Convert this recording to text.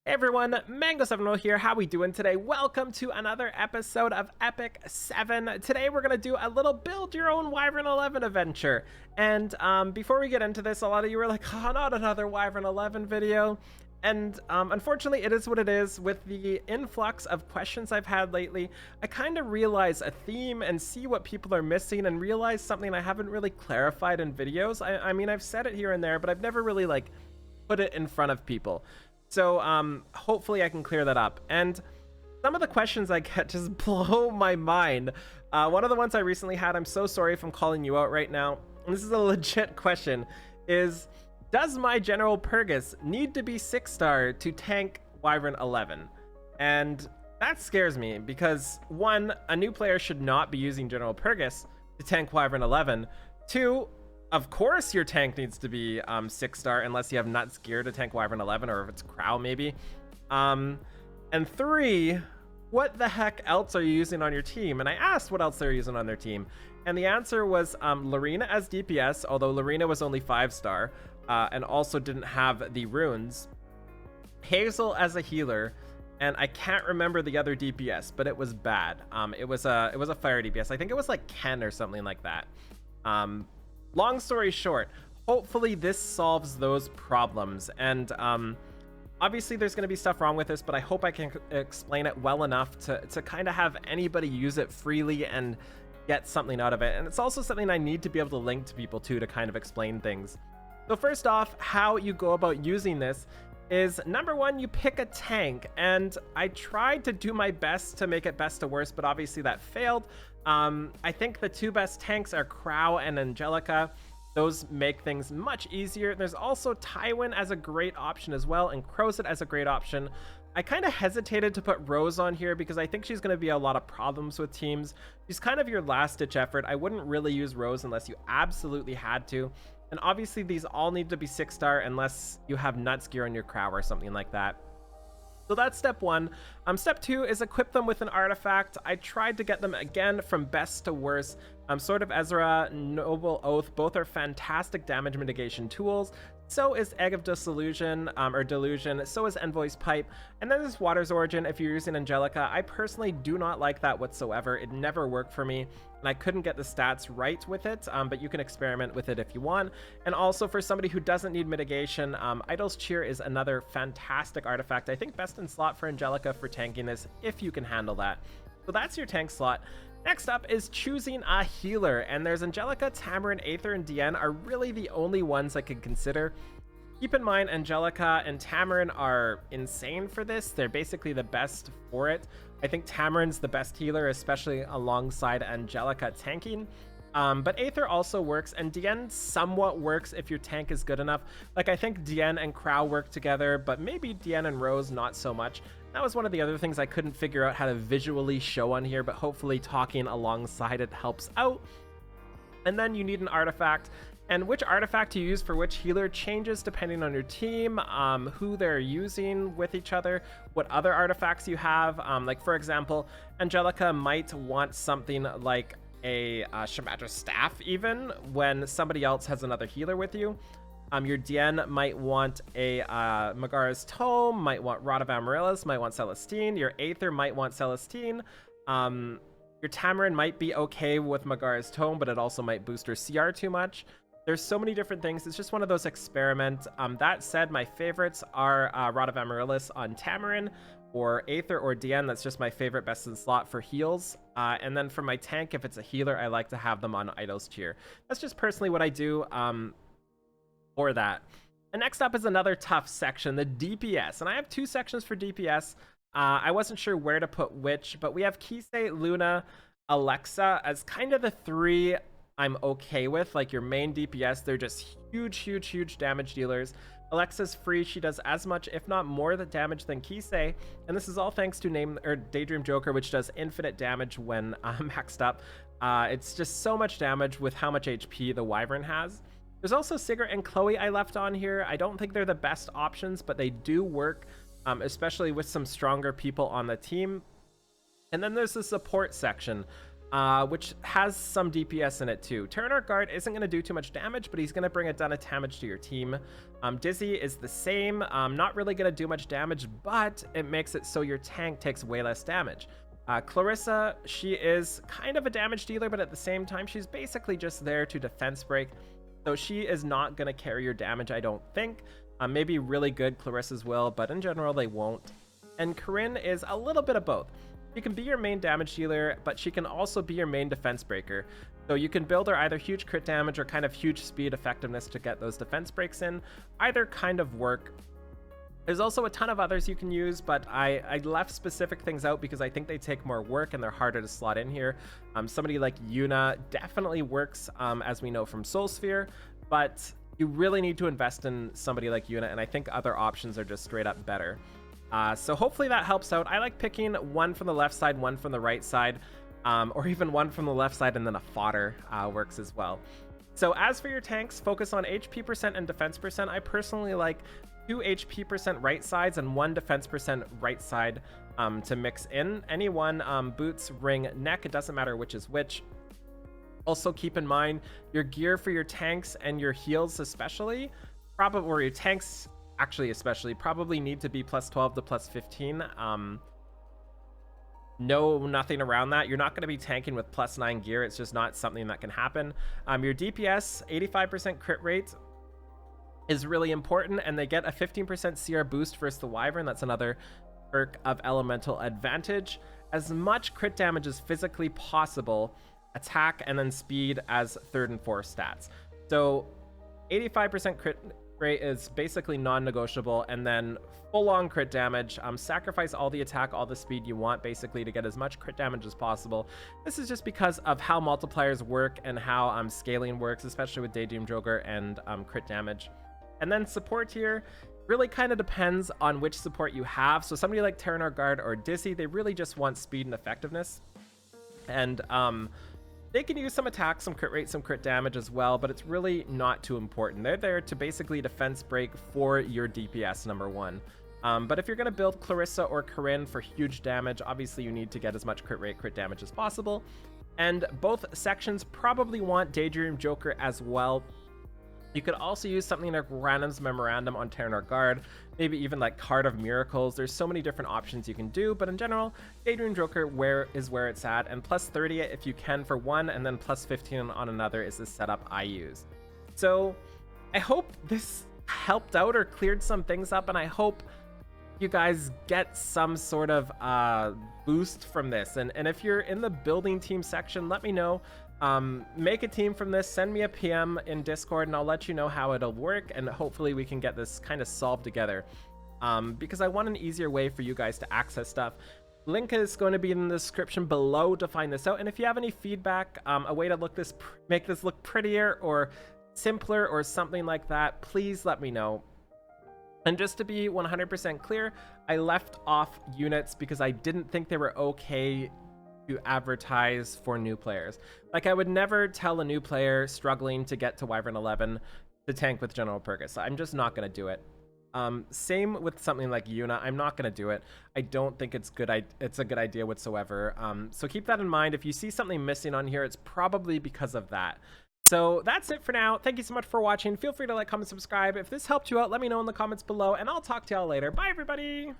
Hey everyone, Mango7 here. How we doing today? Welcome to another episode of Epic 7. Today we're going to do a little build your own Wyvern 11 adventure. And before we get into this, a lot of you were like, oh, not another Wyvern 11 video. And unfortunately, it is what it is. With the influx of questions I've had lately, I kind of realize a theme and see what people are missing and realize something I haven't really clarified in videos. I mean, I've said it here and there, but I've never really put it in front of people. So hopefully I can clear that up. And some of the questions I get just blow my mind. One of the ones I recently had, I'm so sorry if I'm calling you out right now, and this is a legit question, is does my General Purgus need to be 6-star to tank Wyvern 11? And that scares me because, one, a new player should not be using General Purgus to tank Wyvern 11. Two, of course your tank needs to be 6-star unless you have Nuts gear to tank Wyvern 11, or if it's Crow maybe. And three, what the heck else are you using on your team? And I asked what else they're using on their team, and the answer was Lorena as DPS, although Lorena was only 5-star and also didn't have the runes. Hazel as a healer, and I can't remember the other DPS, but it was bad. It was a fire DPS. I think it was like Ken or something like that. Long story short, hopefully this solves those problems. And obviously there's going to be stuff wrong with this, but I hope I can explain it well enough to kind of have anybody use it freely and get something out of it. And it's also something I need to be able to link to people too, to kind of explain things. So first off, how you go about using this is, number one, you pick a tank. And I tried to do my best to make it best to worst, but obviously that failed. I think the two best tanks are Crow and Angelica. Those make things much easier. There's also Tywin as a great option as well, and Crowset as a great option. I kind of hesitated to put Rose on here because I think she's going to be a lot of problems with teams. She's kind of your last ditch effort. I wouldn't really use Rose unless you absolutely had to. And obviously these all need to be 6-star unless you have Nuts gear on your Crow or something like that. So that's step one. Step two is equip them with an artifact. I tried to get them again from best to worst. Sword of Ezra, Noble Oath, both are fantastic damage mitigation tools. So is Egg of Disillusion, or Delusion. So is Envoy's Pipe. And then there's Water's Origin if you're using Angelica. I personally do not like that whatsoever. It never worked for me, and I couldn't get the stats right with it, but you can experiment with it if you want. And also for somebody who doesn't need mitigation, Idol's Cheer is another fantastic artifact. I think best in slot for Angelica for tanking this, if you can handle that. So that's your tank slot. Next up is choosing a healer, and there's Angelica, Tamarin, Aether, and Diane are really the only ones I could consider. Keep in mind, Angelica and Tamarin are insane for this. They're basically the best for it. I think Tamarin's the best healer, especially alongside Angelica tanking. But Aether also works, and Diane somewhat works if your tank is good enough. Like, I think Diane and Crow work together, but maybe Diane and Rose not so much. That was one of the other things I couldn't figure out how to visually show on here, but hopefully talking alongside it helps out. And then you need an artifact, and which artifact you use for which healer changes depending on your team, who they're using with each other, what other artifacts you have. Like, for example, Angelica might want something like a Shamadra's Staff even when somebody else has another healer with you. Your Diane might want a Megara's Tome, might want Rod of Amaryllis, might want Celestine. Your Aether might want Celestine. Your Tamarin might be okay with Megara's Tome, but it also might boost her CR too much. There's so many different things. It's just one of those experiments. That said, my favorites are Rod of Amaryllis on Tamarin, or Aether or Diane. That's just my favorite best in slot for heals. And then for my tank, if it's a healer, I like to have them on Idol's Cheer. That's just personally what I do for that. And next up is another tough section, the DPS. And I have two sections for DPS. I wasn't sure where to put which, but we have Kisei, Luna, Alexa as kind of the three I'm okay with. Like your main DPS, they're just huge damage dealers. Alexa's free. She does as much, if not more, the damage than Kisei, and this is all thanks to Daydream Joker, which does infinite damage when maxed up. It's just so much damage with how much HP the Wyvern has. There's also Sigurd and Chloe I left on here. I don't think they're the best options, but they do work, especially with some stronger people on the team. And then there's the support section. which has some DPS in it too. Terranor Guard isn't going to do too much damage, but he's going to bring a ton of damage to your team. Dizzy is the same, not really going to do much damage, but it makes it so your tank takes way less damage. Clarissa, she is kind of a damage dealer, but at the same time, she's basically just there to defense break. So she is not going to carry your damage, I don't think. Maybe really good Clarissas will, but in general, they won't. And Corinne is a little bit of both. She can be your main damage dealer, but she can also be your main defense breaker. So you can build her either huge crit damage or kind of huge speed effectiveness to get those defense breaks in. Either kind of work. There's also a ton of others you can use, but I left specific things out because I think they take more work and they're harder to slot in here. Somebody like Yuna definitely works, as we know from Soul Sphere, but you really need to invest in somebody like Yuna, and I think other options are just straight up better. So hopefully that helps out. I like picking one from the left side, one from the right side, or even one from the left side and then a fodder works as well. So as for your tanks, focus on HP percent and defense percent. I personally like 2 HP percent right sides and 1 defense percent right side to mix in. Any one, boots, ring, neck, it doesn't matter which is which. Also keep in mind your gear for your tanks and your heals especially, probably, or your tanks actually especially, probably need to be +12 to +15. Nothing around that. You're not going to be tanking with +9 gear. It's just not something that can happen. Your DPS, 85% crit rate is really important, and they get a 15% CR boost versus the Wyvern. That's another perk of elemental advantage. As much crit damage as physically possible, attack and then speed as 3rd and 4th stats. So 85% crit rate is basically non-negotiable, and then full-on crit damage. Sacrifice all the attack, all the speed you want, basically, to get as much crit damage as possible. This is just because of how multipliers work and how scaling works, especially with Daydream Joker and crit damage. And then support here really kind of depends on which support you have. So somebody like Terranor Guard or Dizzy, they really just want speed and effectiveness. And they can use some attack, some crit rate, some crit damage as well, but it's really not too important. They're there to basically defense break for your DPS, number one. But if you're going to build Clarissa or Corinne for huge damage, obviously you need to get as much crit rate, crit damage as possible. And both sections probably want Daydream Joker as well. You could also use something like Random's Memorandum on Terranor Guard, maybe even like Card of Miracles. There's so many different options you can do, but in general, Daydream Joker is where it's at, and +30 if you can for one, and then +15 on another is the setup I use. So I hope this helped out or cleared some things up, and I hope you guys get some sort of boost from this. And if you're in the building team section, let me know. Make a team from this, send me a PM in Discord, and I'll let you know how it'll work, and hopefully we can get this kind of solved together, because I want an easier way for you guys to access stuff. Link is going to be in the description below to find this out, and if you have any feedback, a way to make this look prettier or simpler or something like that, please let me know. And just to be 100% clear, I left off units because I didn't think they were okay to advertise for new players. Like, I would never tell a new player struggling to get to Wyvern 11 to tank with General Purgus. I'm just not going to do it. Same with something like Yuna. I'm not going to do it. I don't think it's a good idea whatsoever. So keep that in mind. If you see something missing on here, it's probably because of that. So that's it for now. Thank you so much for watching. Feel free to like, comment, subscribe. If this helped you out, let me know in the comments below, and I'll talk to y'all later. Bye, everybody!